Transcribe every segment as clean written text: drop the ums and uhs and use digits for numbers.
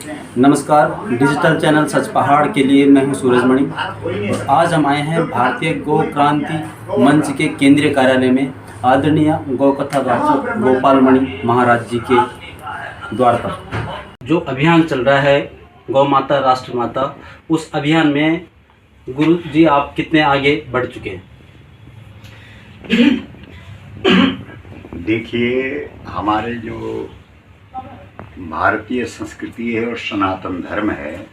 नमस्कार, digital channel सच पहाड़ के लिए मैं हूं सूरजमणि और आज हम आए हैं भारतीय गौ क्रांति मंच के केंद्रीय कार्यालय में आदरणीय गौ कथावाचक गोपाल मणि महाराज जी के द्वार पर। जो अभियान चल रहा है गौ माता राष्ट्र माता, उस अभियान में गुरु जी आप कितने आगे बढ़ चुके हैं? देखिए, हमारे जो भारतीय संस्कृति है और सनातन धर्म है,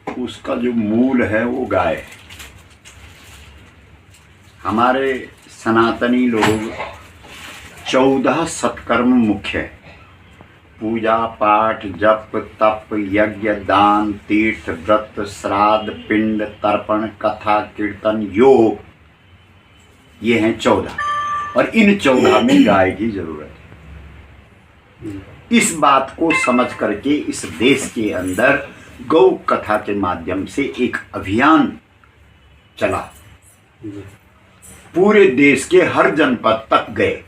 उसका जो मूल है वो गाय है। हमारे सनातनी लोग 14 सत्कर्म मुख्य है: पूजा पाठ, जप, तप, यज्ञ, दान, तीर्थ, व्रत, श्राद्ध, पिंड, तर्पण, कथा, कीर्तन, योग, ये हैं 14। और इन 14 में गाय की जरूरत है। इस बात को समझ करके इस देश के अंदर गौ कथा के माध्यम से एक अभियान चला। पूरे देश के हर जनपद तक गए।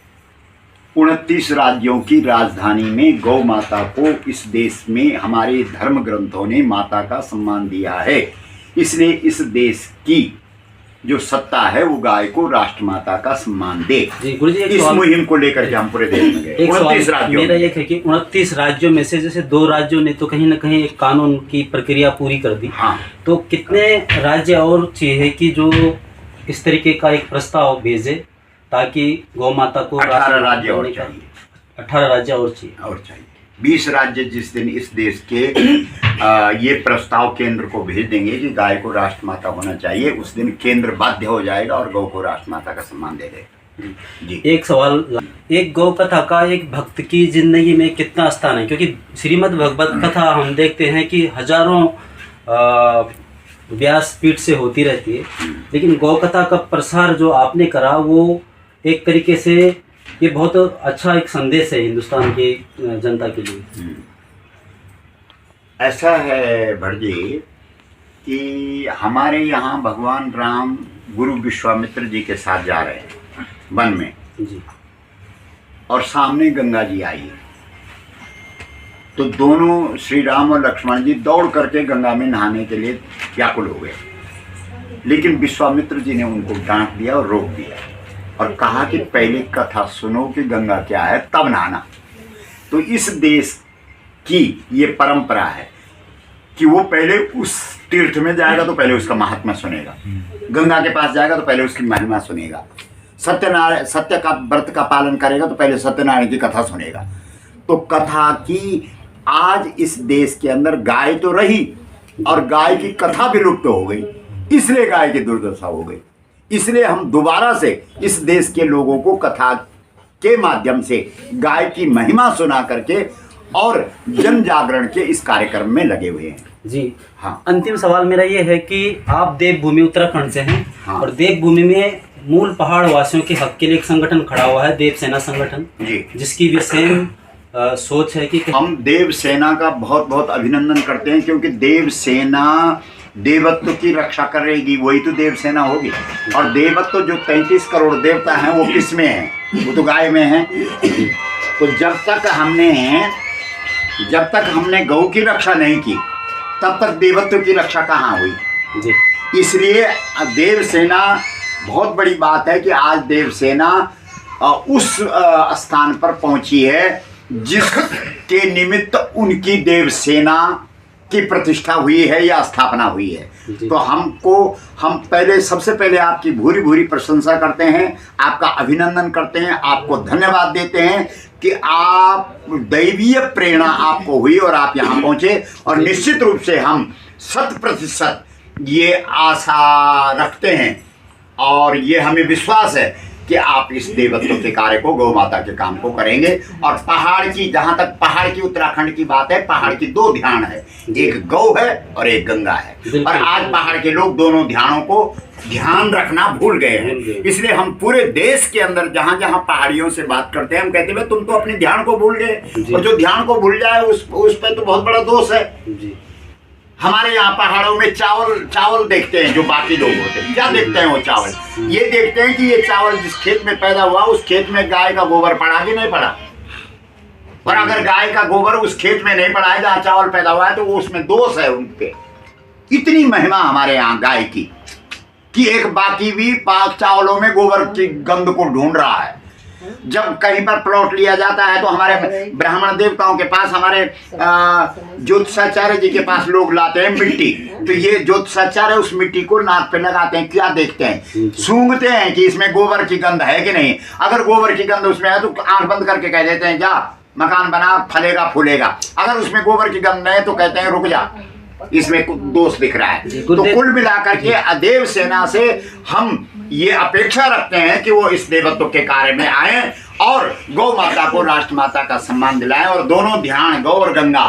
29 राज्यों की राजधानी में गौ माता को इस देश में हमारे धर्म ग्रंथों ने माता का सम्मान दिया है। इसलिए इस देश की जो सत्ता है वो गाय को राष्ट्रमाता का सम्मान दे। जी गुरुजी, इस मुहिम को लेकर के हम पूरे देश में गए। 29 राज्यों मेरा ये है कि 29 राज्यों में से जैसे 2 राज्यों ने तो कहीं ना कहीं एक कानून की प्रक्रिया पूरी कर दी। हाँ, तो कितने राज्य और चाहिए कि जो इस तरीके का एक प्रस्ताव भेजे ताकि गौ माता को 18 राज्य और चाहिए। 18 राज्य और चाहिए। 20 राज्य जिस दिन इस देश के ये प्रस्ताव केंद्र को भेज देंगे कि गाय को राष्ट्रमाता होना चाहिए, उस दिन केंद्र बाध्य हो जाएगा और गौ को राष्ट्रमाता का सम्मान दे देगा। जी, एक सवाल, एक गौ कथा का एक भक्त की जिंदगी में कितना स्थान है? क्योंकि श्रीमद् भगवत कथा हम देखते हैं कि हजारों व्यासपीठ से होती रहती है, लेकिन गौ कथा का प्रसार जो आपने करा वो एक तरीके से ये बहुत अच्छा एक संदेश है हिंदुस्तान की जनता के लिए। ऐसा है भटजी कि हमारे यहाँ भगवान राम गुरु विश्वामित्र जी के साथ जा रहे हैं वन में जी, और सामने गंगा जी आई है। तो दोनों श्री राम और लक्ष्मण जी दौड़ करके गंगा में नहाने के लिए व्याकुल हो गए, लेकिन विश्वामित्र जी ने उनको डांट दिया और रोक दिया और कहा कि पहले कथा सुनो कि गंगा क्या है, तब नहाना। तो इस देश की ये परंपरा है कि वो पहले उस तीर्थ में जाएगा तो पहले उसका महात्मा सुनेगा, गंगा के पास जाएगा तो पहले उसकी महिमा सुनेगा, सत्य का व्रत का पालन करेगा तो पहले सत्यनारायण की कथा सुनेगा। तो कथा की आज इस देश के अंदर गाय तो रही और गाय की कथा भी लुप्त हो गई, इसलिए गाय की दुर्दशा हो गई। इसलिए हम दोबारा से इस देश के लोगों को कथा के माध्यम से गाय की महिमा सुना करके और जन जागरण के इस कार्यक्रम में लगे हुए हैं। जी हाँ, अंतिम सवाल मेरा ये है कि आप देवभूमि उत्तराखंड से हैं। हाँ, और देवभूमि में मूल पहाड़ वासियों के हक के लिए एक संगठन खड़ा हुआ है, देव सेना संगठन जी, जिसकी भी सेम सोच है कि हम देव सेना का बहुत बहुत अभिनंदन करते हैं, क्योंकि देव सेना देवत्व की रक्षा करेगी, वही तो देव सेना होगी। और देवत्व जो 33 करोड़ देवता हैं वो किस में है? वो तो गाय में है। तो जब तक हमने गौ की रक्षा नहीं की तब तक देवत्व की रक्षा कहाँ हुई जी। इसलिए देव सेना, बहुत बड़ी बात है कि आज देव सेना उस स्थान पर पहुंची है जिसके निमित्त उनकी देव सेना की प्रतिष्ठा हुई है या स्थापना हुई है। तो हम सबसे पहले आपकी भूरी भूरी प्रशंसा करते हैं, आपका अभिनंदन करते हैं, आपको धन्यवाद देते हैं कि आप दैवीय प्रेरणा आपको हुई और आप यहाँ पहुँचे। और निश्चित रूप से हम 100% ये आशा रखते हैं और ये हमें विश्वास है कि आप इस देवत्व के कार्य को, गौ माता के काम को करेंगे। और पहाड़ की, जहाँ तक पहाड़ की उत्तराखंड की बात है, पहाड़ की 2 ध्यान है, एक गौ है और एक गंगा है। और आज पहाड़ के लोग दोनों ध्यानों को ध्यान रखना भूल गए हैं। इसलिए हम पूरे देश के अंदर जहाँ जहाँ पहाड़ियों से बात करते हैं, हम कहते हैं तुम तो अपने ध्यान को भूल गए। और जो ध्यान को भूल जाए उस पर तो बहुत बड़ा दोष है। हमारे यहाँ पहाड़ों में चावल देखते हैं, जो बाकी लोग होते हैं क्या देखते हैं? वो चावल ये देखते हैं कि ये चावल जिस खेत में पैदा हुआ उस खेत में गाय का गोबर पड़ा कि नहीं पड़ा। और अगर गाय का गोबर उस खेत में नहीं पड़ा है जहाँ चावल पैदा हुआ है तो वो उसमें दोष है उनके। इतनी महिमा हमारे यहाँ गाय की कि एक बाकी भी पाक चावलों में गोबर की गंध को ढूंढ रहा है। जब कहीं पर प्लॉट लिया जाता है तो हमारे ब्राह्मण देवताओं के पास, हमारे ज्योतिषाचार्य जी के पास लोग लाते हैं मिट्टी। तो ये ज्योतिषाचार्य उस मिट्टी को नाक पे लगाते हैं, क्या देखते हैं, सूंघते हैं कि इसमें गोबर की गंध है कि नहीं। अगर गोबर की गंध उसमें है तो आंख बंद करके कह देते हैं जा मकान बना, फलेगा फूलेगा। अगर उसमें गोबर की गंध नहीं तो कहते हैं रुक जा, इसमें कुछ दोष दिख रहा है। तो कुल मिलाकर के देव सेना से हम ये अपेक्षा रखते हैं कि वो इस देवत्व के कार्य में आए और गौ माता को राष्ट्रमाता का सम्मान दिलाएं और दोनों ध्यान गौ और गंगा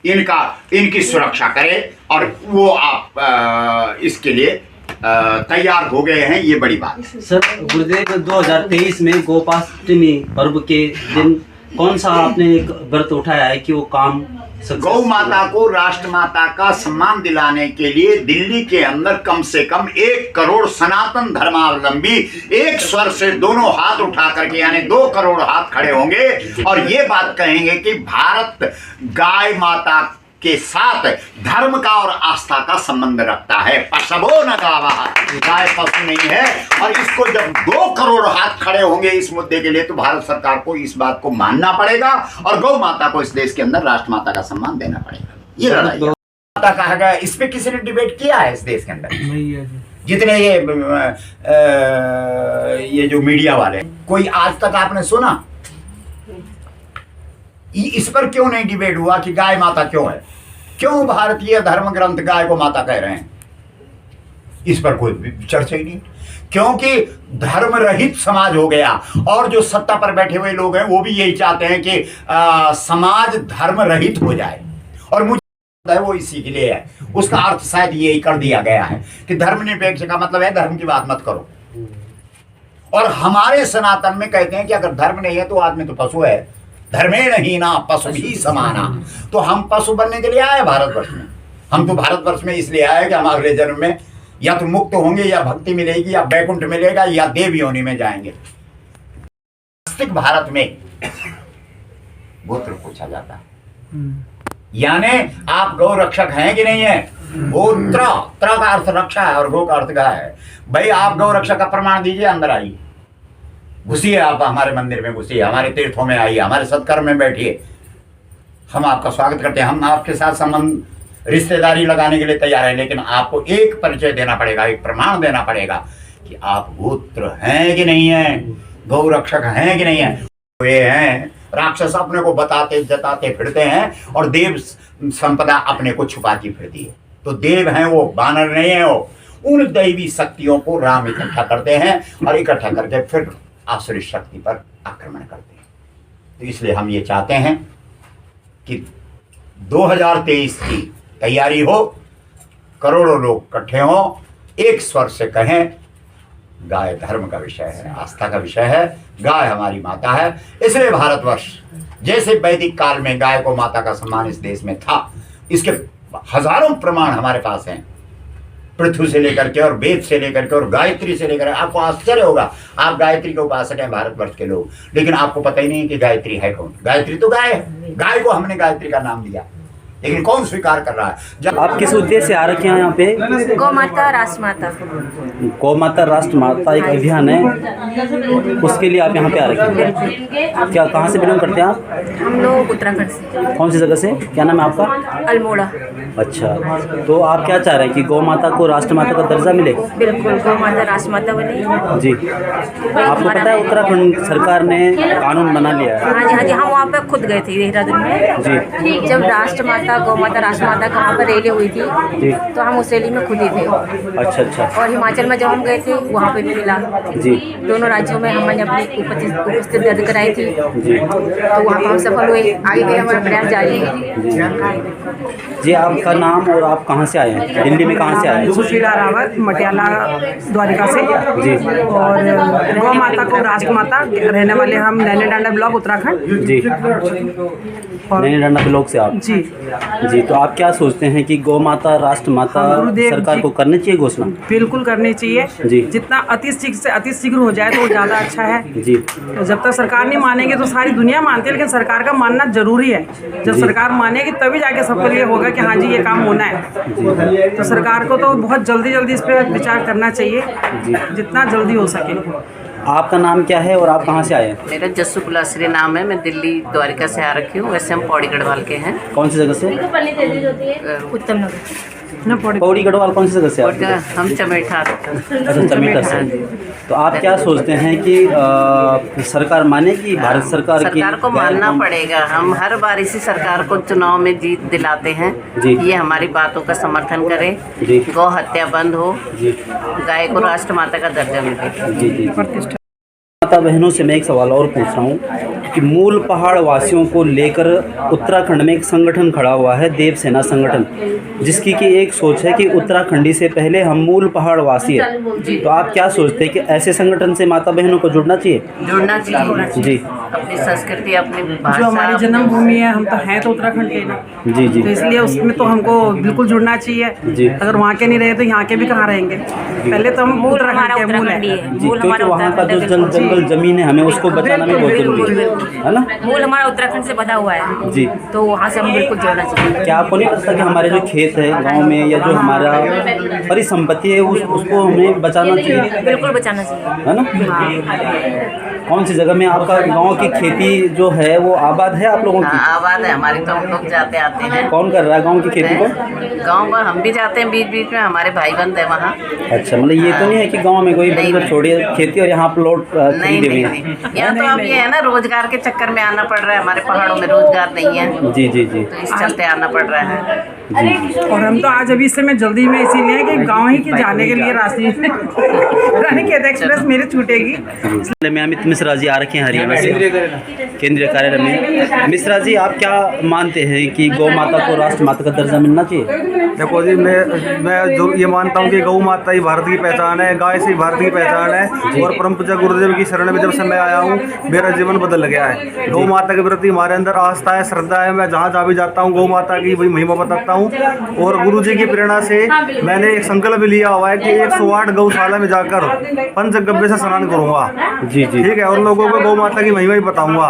इनकी सुरक्षा करें। और वो आप इसके लिए तैयार हो गए हैं, ये बड़ी बात है। सर, गुरुदेव 2023 में गोपाष्टमी पर्व के दिन कौन सा आपने एक व्रत उठाया है कि वो काम गौ माता को राष्ट्रमाता का सम्मान दिलाने के लिए दिल्ली के अंदर कम से कम 1 करोड़ सनातन धर्मावलंबी एक स्वर से दोनों हाथ उठा करके, यानी 2 करोड़ हाथ खड़े होंगे और ये बात कहेंगे कि भारत गाय माता के साथ धर्म का और आस्था का संबंध रखता है। पशवो न गावा, गाय पशु नहीं है। और इसको जब 2 करोड़ हाथ खड़े होंगे इस मुद्दे के लिए तो भारत सरकार को इस बात को मानना पड़ेगा और गौ माता को इस देश के अंदर राष्ट्रमाता का सम्मान देना पड़ेगा। ये लड़ाई माता कहा गया, इस पे किसी ने डिबेट किया है इस देश के अंदर? जितने ये जो मीडिया वाले, कोई आज तक आपने सुना? इस पर क्यों नहीं डिबेट हुआ कि गाय माता क्यों है? क्यों भारतीय धर्म ग्रंथ गाय को माता कह रहे हैं? इस पर कोई चर्चा ही नहीं, क्योंकि धर्म रहित समाज हो गया। और जो सत्ता पर बैठे हुए लोग हैं वो भी यही चाहते हैं कि समाज धर्म रहित हो जाए। और मुझे है वो इसी के लिए है। उसका अर्थ शायद यही कर दिया गया है कि धर्मनिरपेक्ष का मतलब है धर्म की बात मत करो। और हमारे सनातन में कहते हैं कि अगर धर्म नहीं है तो आदमी तो पशु है, धर्मेण हीना पशु ही समाना। तो हम पशु बनने के लिए आए भारतवर्ष में। हम तो भारतवर्ष में इसलिए आए कि हम अगले जन्म में या तो मुक्त होंगे या भक्ति मिलेगी या बैकुंठ मिलेगा या देव योनि में जाएंगे। वास्तविक भारत में गोत्र पूछा जाता है, यानी आप गौ रक्षक हैं कि नहीं है? गोत्र, त्र का अर्थ रक्षा है और गौ का अर्थ गाय है। भाई आप गौ रक्षक का प्रमाण दीजिए, अंदर आइए, घुसिए, आप हमारे मंदिर में घुसिए, हमारे तीर्थों में आइए, हमारे सत्कर्म में बैठिए। हम आपका स्वागत करते हैं, हम आपके साथ संबंध रिश्तेदारी लगाने के लिए तैयार हैं। लेकिन आपको एक परिचय देना पड़ेगा, एक प्रमाण देना पड़ेगा कि आप गोत्र हैं कि नहीं है, गौ रक्षक हैं कि नहीं है। वे हैं राक्षस अपने को बताते जताते फिरते हैं और देव संपदा अपने को छुपाती फिरती है। तो देव हैं वो, बानर नहीं है वो। उन दैवी शक्तियों को राम इकट्ठा करते हैं और इकट्ठा करके फिर आसुरी शक्ति पर आक्रमण करते हैं। तो इसलिए हम ये चाहते हैं कि 2023 की तैयारी हो, करोड़ों लोग इकट्ठे हों, एक स्वर से कहें गाय धर्म का विषय है, आस्था का विषय है, गाय हमारी माता है। इसलिए भारतवर्ष जैसे वैदिक काल में गाय को माता का सम्मान इस देश में था, इसके हजारों प्रमाण हमारे पास हैं, पृथ्वी से लेकर के और वेद से लेकर के और गायत्री से लेकर। आपको आश्चर्य होगा, आप गायत्री के उपासक हैं भारतवर्ष के लोग, लेकिन आपको पता ही नहीं कि गायत्री है कौन। गायत्री तो गाय है, गाय को हमने गायत्री का नाम दिया, लेकिन कौन स्वीकार कर रहा है? जब आप किस उद्देश्य से आ रखे हैं यहाँ पे? गौ माता राष्ट्रमाता। गौ माता राष्ट्रमाता एक अभियान है, उसके लिए आप यहाँ पे आ रखे हैं। क्या, कहाँ से बिलोंग करते हैं आप? हम लोग उत्तराखंड से। कौन सी जगह से? क्या नाम है आपका? अल्मोड़ा। अच्छा, तो आप क्या चाह रहे हैं कि गौ माता को राष्ट्रमाता का दर्जा मिले? बिल्कुल, गौ माता राष्ट्रमाता बने जी। आपको पता है उत्तराखंड सरकार ने कानून बना लिया है? हाँ जी, हम वहाँ पे खुद गए थे देहरादून में जी। जब राष्ट्रमाता गौ माता राष्ट्रमाता का वहाँ पर रैली हुई थी जी, तो हम उस रैली में खुद ही थे। अच्छा अच्छा। और हिमाचल में जब हम गए थे वहाँ पे भी मिला जी। दोनों राज्यों में हमने अपनी उपस्थिति दर्ज कराई थी, जी, तो वहाँ पर हम सफल हुए। आगे भी हमारा प्रयास जारी है। जी, आपका नाम और आप कहाँ से आए हैं? दिल्ली में कहाँ से आए हैं? सुशीला रावत, मटियाला द्वारिका से। जी। और गौ माता को राष्ट्रमाता रहने वाले हम नैनी डांडा ब्लॉक उत्तराखंड। जी, नैनी डांडा ब्लॉक से आप? जी। जी, तो आप क्या सोचते हैं कि गौ माता राष्ट्र माता गुरुदेव सरकार जी- को करनी चाहिए घोषणा? बिल्कुल करनी चाहिए। जी। जितना अति शीघ्र हो जाए तो वो ज़्यादा अच्छा है। जी तो जब तक सरकार नहीं मानेगी तो सारी दुनिया मानती है, लेकिन सरकार का मानना जरूरी है। जब जी। सरकार मानेगी तभी जाके सबके लिए होगा कि हाँ जी ये काम होना है। तो सरकार को तो बहुत जल्दी इस पर विचार करना चाहिए, जितना जल्दी हो सके। आपका नाम क्या है और आप कहाँ से आए हैं? मेरा जस्सू कुलाश्री नाम है। मैं दिल्ली द्वारिका से आ रखी हूँ। वैसे हम पौड़ी गढ़वाल के हैं। कौन सी जगह से? उत्तम नगर ना पौड़ी पौड़ी गढ़वाल कौन सी जगह से पौड़ी आप? का हम चमेठा। अच्छा, चमेठा से। तो आप क्या सोचते हैं कि सरकार मानेगी भारत सरकार की? सरकार को मानना पड़ेगा। हम हर बार इसी सरकार को चुनाव में जीत दिलाते हैं। जी। ये हमारी बातों का समर्थन करे। जी। गौ हत्या बंद हो। जी गाय को राष्ट्र माता का दर्जा मिले। जी जी जी। माता बहनों से मैं एक सवाल और पूछ रहा हूँ कि मूल पहाड़ वासियों को लेकर उत्तराखंड में एक संगठन खड़ा हुआ है, देव सेना संगठन, जिसकी कि एक सोच है कि उत्तराखंडी से पहले हम मूल पहाड़ वासी हैं। तो आप क्या सोचते हैं कि ऐसे संगठन से माता बहनों को जुड़ना चाहिए? जुड़ना चाहिए। जी अपनी संस्कृति, अपनी जो हमारी भाषा। जन्मभूमि है, हम तो हैं तो उत्तराखंड के ना। जी जी तो इसलिए उसमें तो हमको बिल्कुल जुड़ना चाहिए। जी। अगर वहाँ के नहीं रहे तो यहाँ के भी कहाँ रहेंगे? पहले तो हम उत्तराखंड के मूल है। जी, क्योंकि वहाँ का जो जंगल जमीन है हमें उसको बचाना भी बहुत जरूरी है ना? मूल हमारा उत्तराखंड से बधा हुआ है, जी। तो वहाँ से हम बिल्कुल जोड़ना चाहिए। क्या आपको नहीं लगता कि हमारे जो खेत है गांव में या जो हमारा परिसंपत्ति है उसको हमें बचाना चाहिए, बिल्कुल बचाना चाहिए। है ना? कौन सी जगह में आपका गांव की खेती जो है वो आबाद है आप लोगों की? हाँ, आबाद है हमारी। तो हम लोग जाते आते हैं। कौन कर रहा है गांव की खेती को? गाँव में हम भी जाते हैं बीच बीच में। हमारे भाई बंद है वहाँ। अच्छा, मतलब ये तो नहीं है कि गांव में कोई नहीं, बंदा छोड़िए खेती और यहाँ प्लॉट नहीं खरीदे हुए नहीं हैं? नहीं। यहाँ तो अब ये है ना, रोजगार के चक्कर में आना पड़ रहा है। हमारे पहाड़ों में रोजगार नहीं है, जी जी जी तो इस चलते आना पड़ रहा है। और हम तो आज अभी इस समय जल्दी में इसीलिए कि गांव ही के जाने के लिए राशि रानीखेत एक्सप्रेस मेरे छूटेगी। मैं अमित मिश्रा जी आ रखे हैं हरियाणा से, केंद्रीय कार्यालय में। मिश्रा जी, आप क्या मानते हैं कि गौ माता को राष्ट्र माता का दर्जा मिलना चाहिए? देखो जी, मैं जो ये मानता हूँ कि गौ माता ही भारत की पहचान है, गाय से ही भारत की पहचान है। और परम पूज्य गुरुदेव की शरण में जब से मैं आया हूँ मेरा जीवन बदल गया है। गौ माता के प्रति हमारे अंदर आस्था है, श्रद्धा है। मैं जहाँ भी जाता हूँ गौ माता की वही महिमा बताता हूँ। और गुरु जी की प्रेरणा से मैंने एक संकल्प भी लिया हुआ है कि 108 गौशाला में जाकर पंचगव्य से स्नान करूँगा। जी जी ठीक है, और लोगों को गौ माता की महिमा ही बताऊँगा।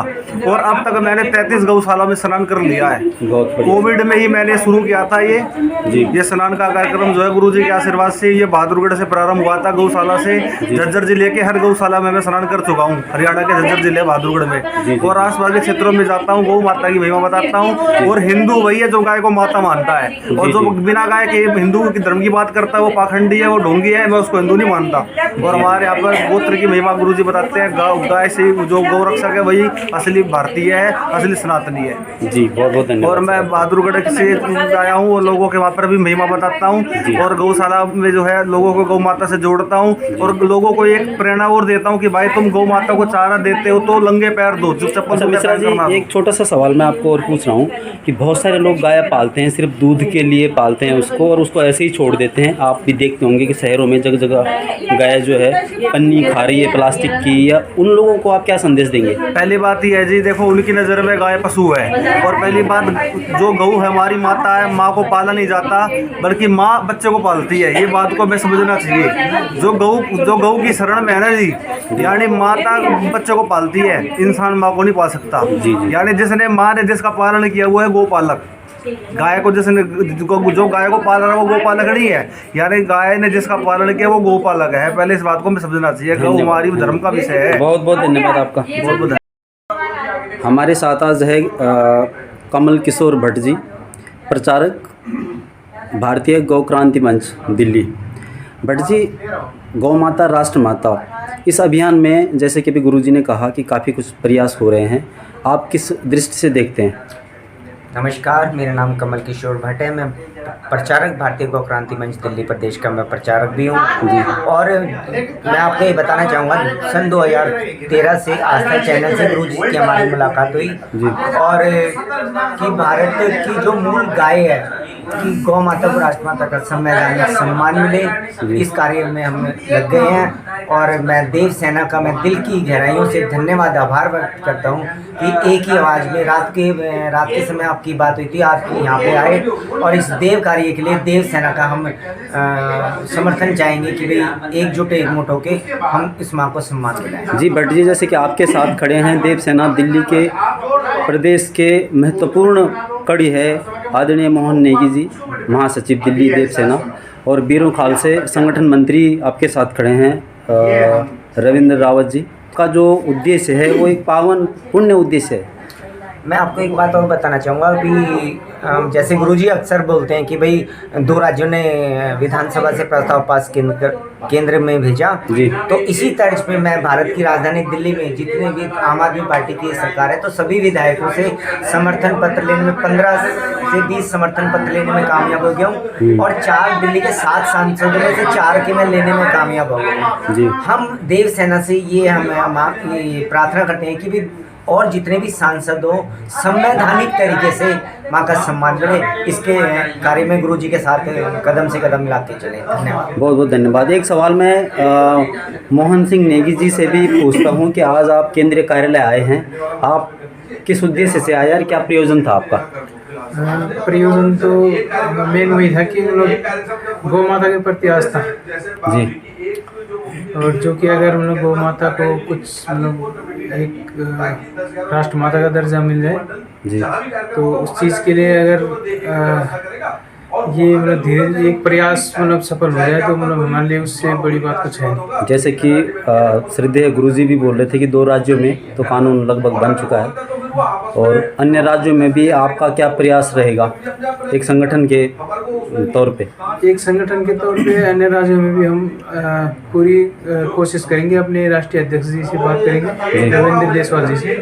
और अब तक मैंने 33 गौशाला में स्नान कर लिया है। बहुत बढ़िया। कोविड में ही मैंने शुरू किया था ये स्नान का कार्यक्रम जो है गुरु जी के आशीर्वाद से ये बहादुरगढ़ से प्रारंभ हुआ था। गौशाला से झज्जर जिले के हर गौशाला में मैं स्नान कर चुका हूँ, हरियाणा के झज्जर जिले बहादुरगढ़ में। और आसपास के क्षेत्रों में जाता हूँ, गौ माता की महिमा बताता हूँ। और हिंदू वही है जो गाय को माता मानता है, और जो बिना गाय के हिंदू की धर्म की बात करता है वो पाखंडी है, वो ढोंगी है। मैं उसको हिंदू नहीं मानता। और हमारे यहाँ पर गोत्र की महिमा गुरु जी बताते हैं। गाय से जो गौ रक्षक है वही असली भारतीय है, असली सनातनी है। जी, बहुत बहुत धन्यवाद। और मैं बहादुरगढ़ से आया हूँ और लोगों के वहाँ पर भी महिमा बताता हूँ। और गौशाला में जो है लोगों को गौ माता से जोड़ता हूँ। और लोगों को एक प्रेरणा और देता हूँ कि भाई तुम गौ माता को चारा देते हो तो लंगे पैर दो, जो चप्पल अच्छा मिश्रा जी, एक छोटा सा सवाल मैं आपको और पूछ रहा हूँ कि बहुत सारे लोग गाय पालते हैं, सिर्फ दूध के लिए पालते हैं उसको और उसको ऐसे ही छोड़ देते हैं। आप भी देखते होंगे कि शहरों में जगह जगह गाय जो है पन्नी खा रही है प्लास्टिक की, या उन लोगों को आप क्या संदेश देंगे? पहली बात ये है जी, देखो उनकी नज़र में गाय पशु है। और पहली बात, जो गऊ है हमारी माता है, माँ को पाला नहीं जाता बल्कि माँ बच्चे को पालती है। ये बात को हमें समझना चाहिए। जो गऊ की शरण में है ना जी, यानी माता बच्चे को पालती है, इंसान माँ को नहीं पाल सकता। यानी जिसने माँ ने जिसका पालन किया वो है गोपालक। गाय को जिसने जो गाय को पाल रहा है वो गोपालक नहीं है, यानी गाय ने जिसका पालन किया वो गोपालक है। पहले इस बात को हमें समझना चाहिए। गौ हमारी धर्म का विषय है। बहुत बहुत धन्यवाद आपका। बहुत बहुत हमारे साथ आज है कमल किशोर भट्ट जी, प्रचारक भारतीय गौ क्रांति मंच दिल्ली। भट्ट जी, गौ माता राष्ट्र माता, इस अभियान में जैसे कि अभी गुरुजी ने कहा कि काफ़ी कुछ प्रयास हो रहे हैं, आप किस दृष्टि से देखते हैं? नमस्कार, मेरा नाम कमल किशोर भट्ट है। मैं प्रचारक भारतीय गौ क्रांति मंच दिल्ली प्रदेश का मैं प्रचारक भी हूँ। और मैं आपको ये बताना चाहूँगा, सन 2013 से आस्था चैनल से गुरु जी की हमारी मुलाकात हुई। और कि भारत की जो मूल गाय है कि गौ माता को राष्ट्रमाता का संवैधानिक सम्मान मिले, इस कार्य में हम लग गए हैं। और मैं देव सेना का मैं दिल की गहराइयों से धन्यवाद आभार व्यक्त करता हूँ कि एक ही आवाज़ में रात के समय आपकी बात हुई थी, आप यहाँ पे आए और इस देव कार्य के लिए देव सेना का हम समर्थन चाहेंगे कि भाई एकजुट एकमुट होके हम इस माँ को सम्मान दिलाएं। जी भट्ट जी, जैसे कि आपके साथ खड़े हैं देव सेना दिल्ली के प्रदेश के महत्वपूर्ण कड़ी है आदरणीय मोहन नेगी जी, महासचिव दिल्ली देव सेना, और बीरों खाल से संगठन मंत्री आपके साथ खड़े हैं रविंद्र रावत जी। का जो उद्देश्य है वो एक पावन पुण्य उद्देश्य है। मैं आपको एक बात और बताना चाहूँगा कि जैसे गुरुजी अक्सर बोलते हैं कि भाई 2 राज्यों ने विधानसभा से प्रस्ताव पास केंद्र में भेजा, तो इसी तर्ज पे मैं भारत की राजधानी दिल्ली में जितने भी आम आदमी पार्टी की सरकार है तो सभी विधायकों से समर्थन पत्र लेने में 15 से 20 समर्थन पत्र लेने में कामयाब हो गया हूँ और 4 दिल्ली के 7 सांसदों में से 4 के मैं लेने में कामयाब हो गया हूँ। हम देव सेना से ये प्रार्थना करते हैं कि भी और जितने भी सांसद हो संवैधानिक तरीके से माँ का सम्मान करें। इसके कार्य में गुरुजी के साथ कदम से कदम मिलाते चले। धन्यवाद, बहुत बहुत धन्यवाद। एक सवाल मैं मोहन सिंह नेगी जी से भी पूछता हूँ कि आज आप केंद्रीय कार्यालय आए हैं, आप किस उद्देश्य से आए और क्या प्रयोजन था आपका? प्रयोजन तो मेन वही था कि मतलब गौ माता के प्रति आस्था जी, और जो कि अगर हम लोग गौ माता को कुछ मतलब एक राष्ट्रमाता का दर्जा मिल जाए जी, तो उस चीज़ के लिए अगर ये मतलब धीरे एक प्रयास मतलब सफल हो जाए तो मतलब हमारे लिए उससे बड़ी बात कुछ है नहीं। जैसे कि श्रद्धेय गुरुजी भी बोल रहे थे कि 2 राज्यों में तो कानून लगभग बन चुका है और अन्य राज्यों में भी आपका क्या प्रयास रहेगा एक संगठन के तौर पे? एक संगठन के तौर पे अन्य राज्यों में भी हम पूरी कोशिश करेंगे, अपने राष्ट्रीय अध्यक्ष जी से बात करेंगे रविंद्र जायसवाल जी से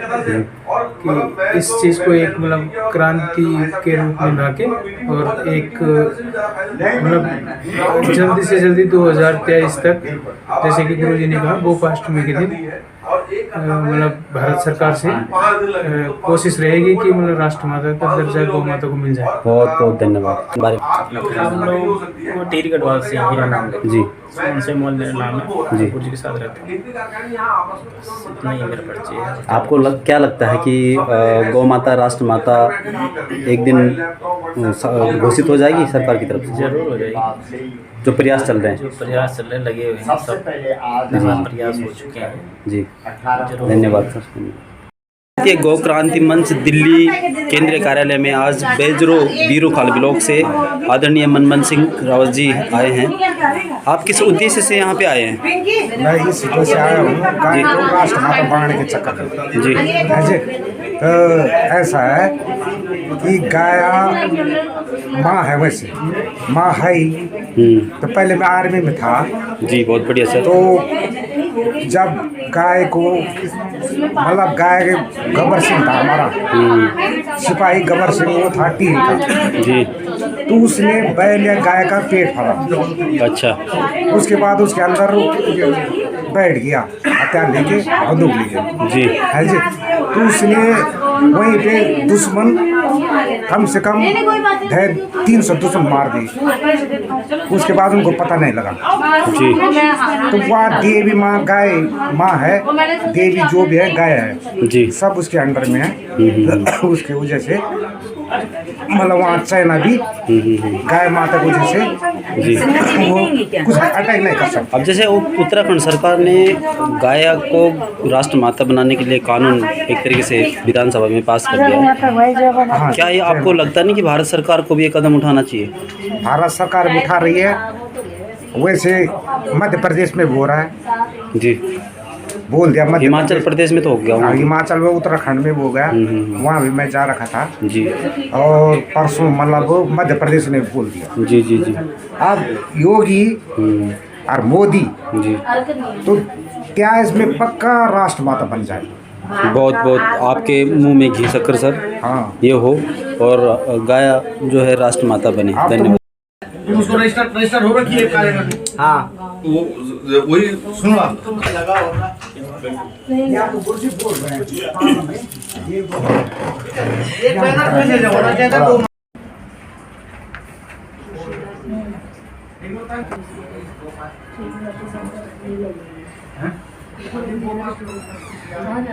कि इस चीज़ को एक मतलब क्रांति के रूप में ला के और एक मतलब जल्दी से जल्दी 2023 तक, जैसे कि गुरुजी ने कहा गोपाष्टमी के दिन मतलब भारत सरकार से कोशिश रहेगी कि मतलब राष्ट्रमाता का दर्जा गौ माता को मिल जाए। बहुत बहुत धन्यवाद। हम लोग टेरी गढ़वाल से मेरा नाम है जी, उनसे मोल मेरा नाम है जी, गुरुजी के साथ रहते हैं, इतना ही मेरा परिचय है। आपको क्या लगता है कि गौ माता राष्ट्रमाता एक दिन घोषित हो जाएगी सरकार की तरफ से? जरूर हो जाएगी, जो प्रयास चल रहे हैं, जो प्रयास चल रहे लगे हुए हैं, सब प्रयास हो चुके हैं जी। धन्यवाद सर। भारतीय गौ क्रांति मंच दिल्ली केंद्रीय कार्यालय में आज बेजरो बीरो खाल ब्लॉक से आदरणीय मनमोहन सिंह रावत जी आए हैं। आप किस उद्देश्य से यहाँ पे आए हैं? मैं इस सीटों से आया हूँ गाय को राष्ट्रमाता बनाने के चक्कर में जी। तो ऐसा है कि गाया माँ है, वैसे माँ है ही। तो पहले मैं आर्मी में था जी, बहुत बढ़िया सर। तो जब गाय को मतलब गाय गबर सिंह था हमारा सिपाही, गबर सिंह वो था टीम का जी, तो उसने बैल या गाय का पेट फाड़ा। अच्छा, उसके बाद उसके अंदर बैठ गया हथियार लेके बंदूक लेके जी, है जी। तो उसने वहीं पे दुश्मन कम से कम 300 दुश्मन मार दी। उसके बाद उनको पता नहीं लगा जी। तो वहाँ देवी माँ गाय माँ है, देवी जो भी है गाय है जी, सब उसके अंडर में है। उसके वजह से मतलब वहाँ चाइना भी गाय माता की वजह से जी वो कुछ अटैक नहीं कर सकता। अब जैसे उत्तराखंड सरकार ने गाय को राष्ट्रमाता बनाने के लिए कानून एक तरीके से विधानसभा में पास कर दिया है, हाँ, क्या ये आपको लगता नहीं कि भारत सरकार को भी ये कदम उठाना चाहिए? भारत सरकार भी उठा रही है, वैसे मध्य प्रदेश में भी हो रहा है जी, बोल दिया। हिमाचल प्रदेश में तो हो गया, हिमाचल में, उत्तराखंड में हो गया, वहाँ भी मैं जा रखा था जी। और परसों मतलब मध्य प्रदेश ने बोल दिया जी जी जी। अब योगी और मोदी जी, तो क्या इसमें पक्का राष्ट्रमाता बन जाए। बहुत बहुत आपके मुंह में घी शक्कर सर, हाँ ये हो और गाय जो है राष्ट्रमाता बने। धन्यवाद। उसको रजिस्टर हो रखी है कार्य। हाँ, वही सुनो आप। एक बैनर कैसे होना चाहिए तो है